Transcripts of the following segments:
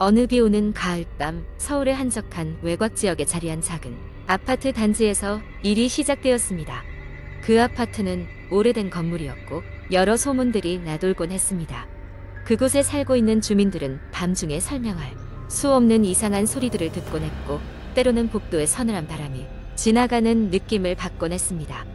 어느 비 오는 가을밤 서울의 한적한 외곽 지역에 자리한 작은 아파트 단지에서 일이 시작되었습니다. 그 아파트는 오래된 건물이었고 여러 소문들이 나돌곤 했습니다. 그곳에 살고 있는 주민들은 밤중에 설명할 수 없는 이상한 소리들을 듣곤 했고 때로는 복도에 서늘한 바람이 지나가는 느낌을 받곤 했습니다.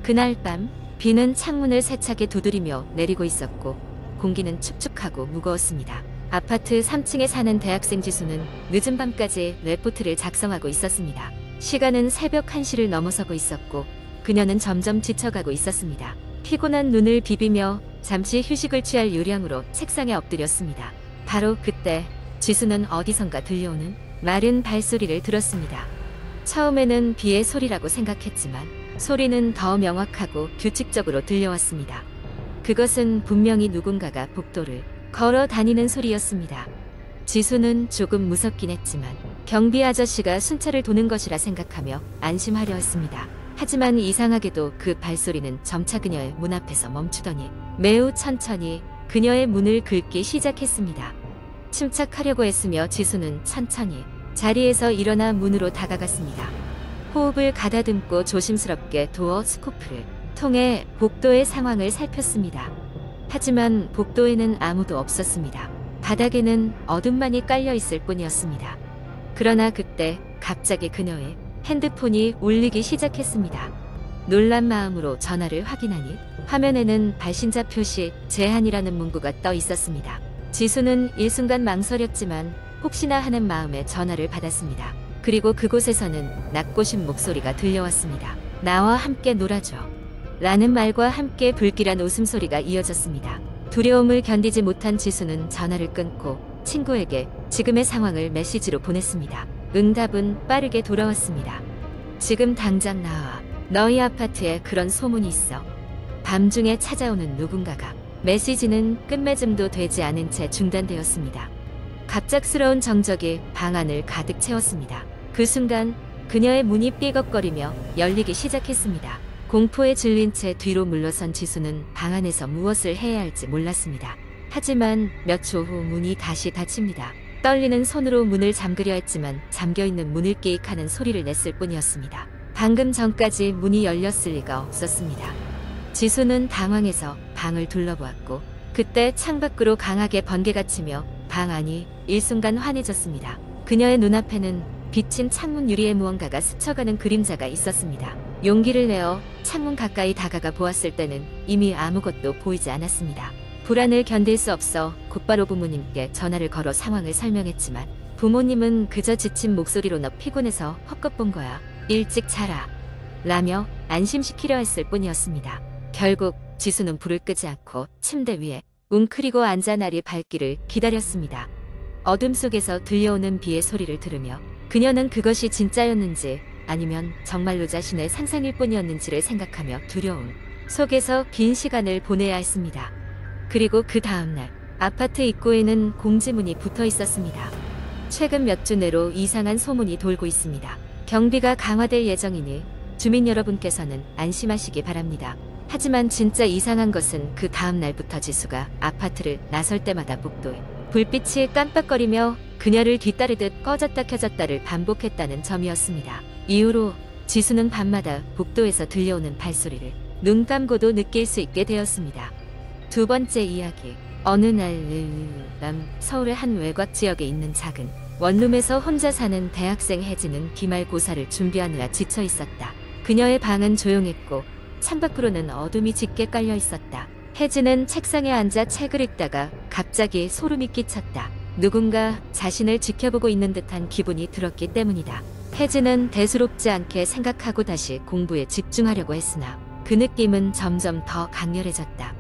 그날 밤 비는 창문을 세차게 두드리며 내리고 있었고 공기는 축축하고 무거웠습니다. 아파트 3층에 사는 대학생 지수는 늦은 밤까지 레포트를 작성하고 있었습니다. 시간은 새벽 1시를 넘어서고 있었고 그녀는 점점 지쳐가고 있었습니다. 피곤한 눈을 비비며 잠시 휴식을 취할 요량으로 책상에 엎드렸습니다. 바로 그때 지수는 어디선가 들려오는 마른 발소리를 들었습니다. 처음에는 비의 소리라고 생각했지만 소리는 더 명확하고 규칙적으로 들려왔습니다. 그것은 분명히 누군가가 복도를 걸어 다니는 소리였습니다. 지수는 조금 무섭긴 했지만 경비 아저씨가 순찰을 도는 것이라 생각하며 안심하려 했습니다. 하지만 이상하게도 그 발소리는 점차 그녀의 문 앞에서 멈추더니 매우 천천히 그녀의 문을 긁기 시작했습니다. 침착하려고 했으며 지수는 천천히 자리에서 일어나 문으로 다가갔습니다. 호흡을 가다듬고 조심스럽게 도어 스코프를 통해 복도의 상황을 살폈습니다. 하지만 복도에는 아무도 없었습니다. 바닥에는 어둠만이 깔려 있을 뿐이었습니다. 그러나 그때 갑자기 그녀의 핸드폰이 울리기 시작했습니다. 놀란 마음으로 전화를 확인하니 화면에는 발신자 표시 제한이라는 문구가 떠 있었습니다. 지수는 일순간 망설였지만 혹시나 하는 마음에 전화를 받았습니다. 그리고 그곳에서는 낮고신 목소리가 들려왔습니다. 나와 함께 놀아줘. 라는 말과 함께 불길한 웃음소리가 이어졌습니다. 두려움을 견디지 못한 지수는 전화를 끊고 친구에게 지금의 상황을 메시지로 보냈습니다. 응답은 빠르게 돌아왔습니다. 지금 당장 나와. 너희 아파트에 그런 소문이 있어. 밤중에 찾아오는 누군가가. 메시지는 끝맺음도 되지 않은 채 중단되었습니다. 갑작스러운 정적이 방 안을 가득 채웠습니다. 그 순간 그녀의 문이 삐걱거리며 열리기 시작했습니다. 공포에 질린 채 뒤로 물러선 지수는 방 안에서 무엇을 해야 할지 몰랐습니다. 하지만 몇 초 후 문이 다시 닫힙니다. 떨리는 손으로 문을 잠그려 했지만 잠겨있는 문을 깨익하는 소리를 냈을 뿐이었습니다. 방금 전까지 문이 열렸을 리가 없었습니다. 지수는 당황해서 방을 둘러보았고 그때 창밖으로 강하게 번개가 치며 방 안이 일순간 환해졌습니다. 그녀의 눈앞에는 비친 창문 유리에 무언가가 스쳐가는 그림자가 있었습니다. 용기를 내어 창문 가까이 다가가 보았을 때는 이미 아무것도 보이지 않았습니다. 불안을 견딜 수 없어 곧바로 부모님께 전화를 걸어 상황을 설명했지만 부모님은 그저 지친 목소리로 너 피곤해서 헛것 본 거야. 일찍 자라. 라며 안심시키려 했을 뿐이었습니다. 결국 지수는 불을 끄지 않고 침대 위에 웅크리고 앉아 날이 밝기를 기다렸습니다. 어둠 속에서 들려오는 비의 소리를 들으며 그녀는 그것이 진짜였는지 아니면 정말로 자신의 상상일 뿐이었는지를 생각하며 두려움 속에서 긴 시간을 보내야 했습니다. 그리고 그 다음날 아파트 입구에는 공지문이 붙어 있었습니다. 최근 몇 주 내로 이상한 소문이 돌고 있습니다. 경비가 강화될 예정이니 주민 여러분께서는 안심하시기 바랍니다. 하지만 진짜 이상한 것은 그 다음날부터 지수가 아파트를 나설 때마다 복도에 불빛이 깜빡거리며 그녀를 뒤따르듯 꺼졌다 켜졌다를 반복했다는 점이었습니다. 이후로 지수는 밤마다 복도에서 들려오는 발소리를 눈 감고도 느낄 수 있게 되었습니다. 두 번째 이야기. 어느 날 밤 서울의 한 외곽 지역에 있는 작은 원룸에서 혼자 사는 대학생 혜진은 기말고사를 준비하느라 지쳐 있었다. 그녀의 방은 조용했고 창밖으로는 어둠이 짙게 깔려 있었다. 혜진은 책상에 앉아 책을 읽다가 갑자기 소름이 끼쳤다. 누군가 자신을 지켜보고 있는 듯한 기분이 들었기 때문이다. 혜진은 대수롭지 않게 생각하고 다시 공부에 집중하려고 했으나 그 느낌은 점점 더 강렬해졌다.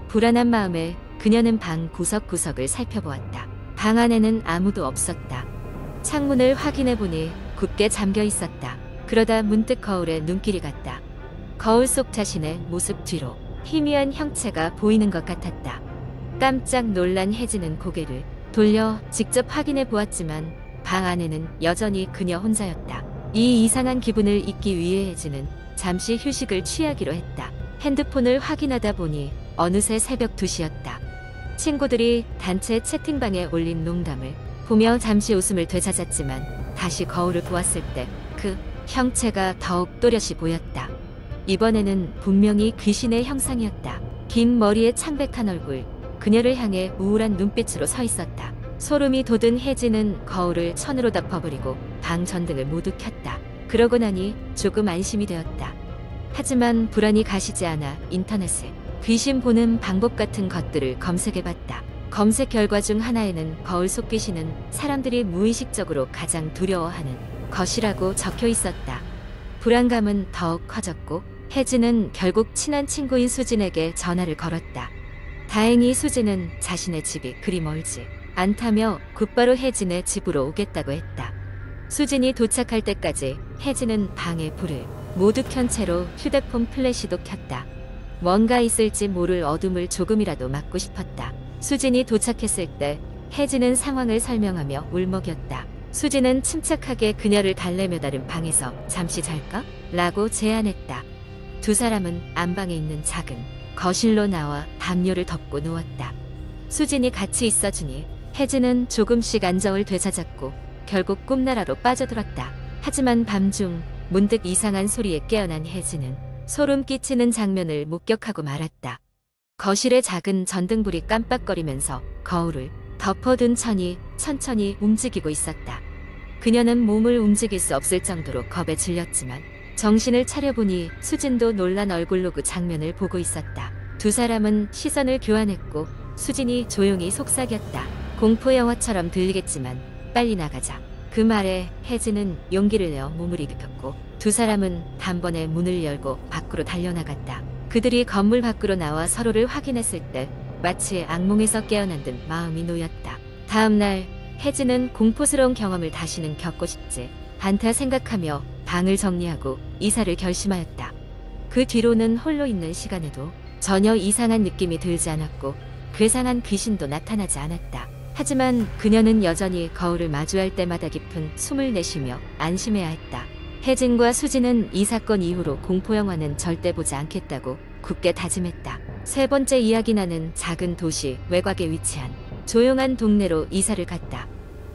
불안한 마음에 그녀는 방 구석구석을 살펴보았다. 방 안에는 아무도 없었다. 창문을 확인해보니 굳게 잠겨 있었다. 그러다 문득 거울에 눈길이 갔다. 거울 속 자신의 모습 뒤로 희미한 형체가 보이는 것 같았다. 깜짝 놀란 혜진은 고개를 돌려 직접 확인해 보았지만 방 안에는 여전히 그녀 혼자였다. 이 이상한 기분을 잊기 위해 혜진은 잠시 휴식을 취하기로 했다. 핸드폰을 확인하다 보니 어느새 새벽 2시였다. 친구들이 단체 채팅방에 올린 농담을 보며 잠시 웃음을 되찾았지만 다시 거울을 보았을 때 그 형체가 더욱 또렷이 보였다. 이번에는 분명히 귀신의 형상이었다. 긴 머리에 창백한 얼굴, 그녀를 향해 우울한 눈빛으로 서 있었다. 소름이 돋은 혜진은 거울을 천으로 덮어버리고 방 전등을 모두 켰다. 그러고 나니 조금 안심이 되었다. 하지만 불안이 가시지 않아 인터넷에 귀신 보는 방법 같은 것들을 검색해봤다. 검색 결과 중 하나에는 거울 속 귀신은 사람들이 무의식적으로 가장 두려워하는 것이라고 적혀 있었다. 불안감은 더욱 커졌고 혜진은 결국 친한 친구인 수진에게 전화를 걸었다. 다행히 수진은 자신의 집이 그리 멀지 않다며 곧바로 혜진의 집으로 오겠다고 했다. 수진이 도착할 때까지 혜진은 방에 불을 모두 켠 채로 휴대폰 플래시도 켰다. 뭔가 있을지 모를 어둠을 조금이라도 막고 싶었다. 수진이 도착했을 때 혜진은 상황을 설명하며 울먹였다. 수진은 침착하게 그녀를 달래며 다른 방에서 잠시 잘까? 라고 제안했다. 두 사람은 안방에 있는 작은 거실로 나와 담요를 덮고 누웠다. 수진이 같이 있어주니 혜진은 조금씩 안정을 되찾았고 결국 꿈나라로 빠져들었다. 하지만 밤중 문득 이상한 소리에 깨어난 혜진은 소름 끼치는 장면을 목격하고 말았다. 거실의 작은 전등불이 깜빡거리면서 거울을 덮어둔 천이 천천히 움직이고 있었다. 그녀는 몸을 움직일 수 없을 정도로 겁에 질렸지만 정신을 차려보니 수진도 놀란 얼굴로 그 장면을 보고 있었다. 두 사람은 시선을 교환했고 수진이 조용히 속삭였다. 공포영화처럼 들리겠지만 빨리 나가자. 그 말에 혜진은 용기를 내어 몸을 일으켰고 두 사람은 단번에 문을 열고 밖으로 달려나갔다. 그들이 건물 밖으로 나와 서로를 확인했을 때 마치 악몽에서 깨어난 듯 마음이 놓였다. 다음 날 혜진은 공포스러운 경험을 다시는 겪고 싶지 않다 생각하며 방을 정리하고 이사를 결심하였다. 그 뒤로는 홀로 있는 시간에도 전혀 이상한 느낌이 들지 않았고 괴상한 귀신도 나타나지 않았다. 하지만 그녀는 여전히 거울을 마주할 때마다 깊은 숨을 내쉬며 안심해야 했다. 혜진과 수진은 이 사건 이후로 공포영화는 절대 보지 않겠다고 굳게 다짐했다. 세 번째 이야기 나는 작은 도시 외곽에 위치한 조용한 동네로 이사를 갔다.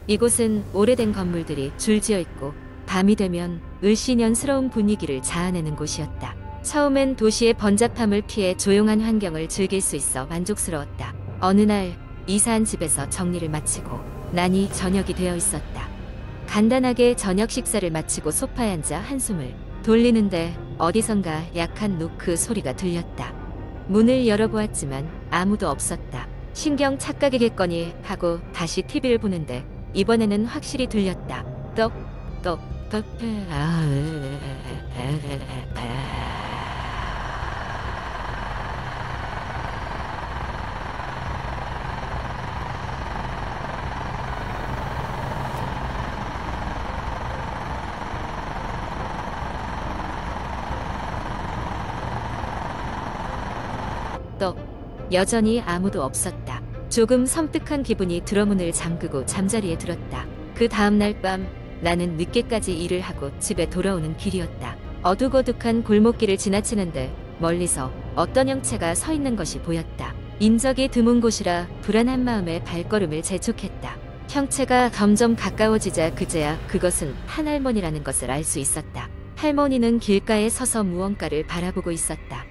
이곳은 오래된 건물들이 줄지어 있고 밤이 되면 을씨년스러운 분위기를 자아내는 곳이었다. 처음엔 도시의 번잡함을 피해 조용한 환경을 즐길 수 있어 만족스러웠다. 어느 날 이사한 집에서 정리를 마치고 나니 저녁이 되어 있었다. 간단하게 저녁 식사를 마치고 소파에 앉아 한숨을 돌리는데 어디선가 약한 노크 소리가 들렸다. 문을 열어보았지만 아무도 없었다. 신경 착각이겠거니 하고 다시 TV를 보는데 이번에는 확실히 들렸다. 여전히 아무도 없었다. 조금 섬뜩한 기분이 들어 문을 잠그고 잠자리에 들었다. 그 다음날 밤 나는 늦게까지 일을 하고 집에 돌아오는 길이었다. 어둑어둑한 골목길을 지나치는데 멀리서 어떤 형체가 서 있는 것이 보였다. 인적이 드문 곳이라 불안한 마음에 발걸음을 재촉했다. 형체가 점점 가까워지자 그제야 그것은 한 할머니라는 것을 알 수 있었다. 할머니는 길가에 서서 무언가를 바라보고 있었다.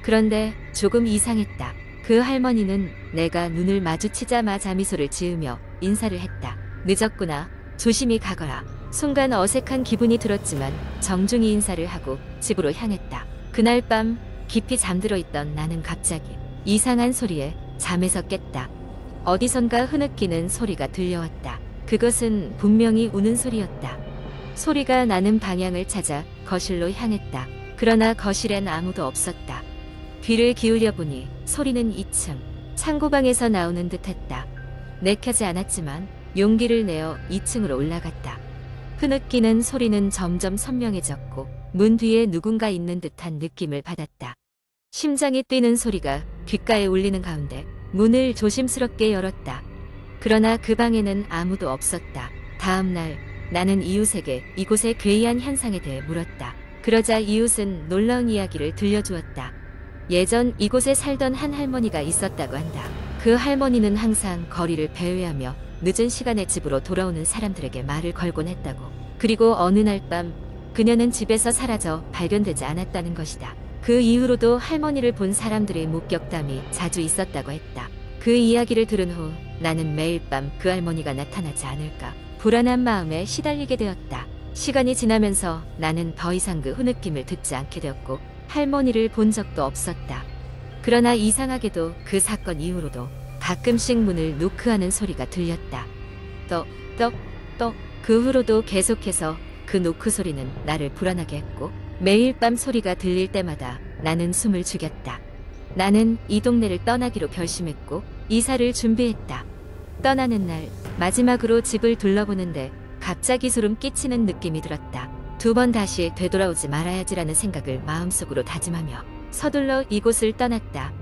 그런데 조금 이상했다. 그 할머니는 내가 눈을 마주치자마자 미소를 지으며 인사를 했다. 늦었구나. 조심히 가거라. 순간 어색한 기분이 들었지만 정중히 인사를 하고 집으로 향했다. 그날 밤 깊이 잠들어 있던 나는 갑자기 이상한 소리에 잠에서 깼다. 어디선가 흐느끼는 소리가 들려왔다. 그것은 분명히 우는 소리였다. 소리가 나는 방향을 찾아 거실로 향했다. 그러나 거실엔 아무도 없었다. 귀를 기울여 보니 소리는 2층 창고방에서 나오는 듯했다. 내켜지 않았지만 용기를 내어 2층으로 올라갔다. 흐느끼는 소리는 점점 선명해졌고 문 뒤에 누군가 있는 듯한 느낌을 받았다. 심장이 뛰는 소리가 귓가에 울리는 가운데 문을 조심스럽게 열었다. 그러나 그 방에는 아무도 없었다. 다음 날 나는 이웃에게 이곳의 괴이한 현상에 대해 물었다. 그러자 이웃은 놀라운 이야기를 들려주었다. 예전 이곳에 살던 한 할머니가 있었다고 한다. 그 할머니는 항상 거리를 배회하며 늦은 시간에 집으로 돌아오는 사람들에게 말을 걸곤 했다고. 그리고 어느 날 밤 그녀는 집에서 사라져 발견되지 않았다는 것이다. 그 이후로도 할머니를 본 사람들의 목격담이 자주 있었다고 했다. 그 이야기를 들은 후 나는 매일 밤 그 할머니가 나타나지 않을까 불안한 마음에 시달리게 되었다. 시간이 지나면서 나는 더 이상 그 흐느낌을 듣지 않게 되었고 할머니를 본 적도 없었다. 그러나 이상하게도 그 사건 이후로도 가끔씩 문을 노크하는 소리가 들렸다. 떡. 그 후로도 계속해서 그 노크 소리는 나를 불안하게 했고 매일 밤 소리가 들릴 때마다 나는 숨을 죽였다. 나는 이 동네를 떠나기로 결심했고 이사를 준비했다. 떠나는 날 마지막으로 집을 둘러보는데 갑자기 소름 끼치는 느낌이 들었다. 2번 다시 되돌아오지 말아야지라는 생각을 마음속으로 다짐하며 서둘러 이곳을 떠났다.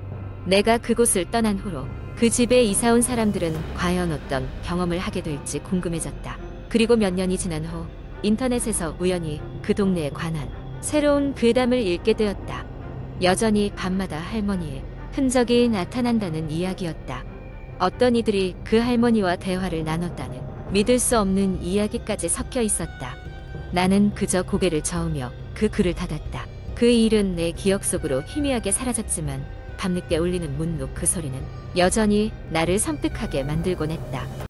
내가 그곳을 떠난 후로 그 집에 이사온 사람들은 과연 어떤 경험을 하게 될지 궁금해졌다. 그리고 몇 년이 지난 후 인터넷에서 우연히 그 동네에 관한 새로운 괴담을 읽게 되었다. 여전히 밤마다 할머니의 흔적이 나타난다는 이야기였다. 어떤 이들이 그 할머니와 대화를 나눴다는 믿을 수 없는 이야기까지 섞여 있었다. 나는 그저 고개를 저으며 그 글을 닫았다. 그 일은 내 기억 속으로 희미하게 사라졌지만 밤늦게 울리는 문 노크 소리는 여전히 나를 섬뜩하게 만들곤 했다.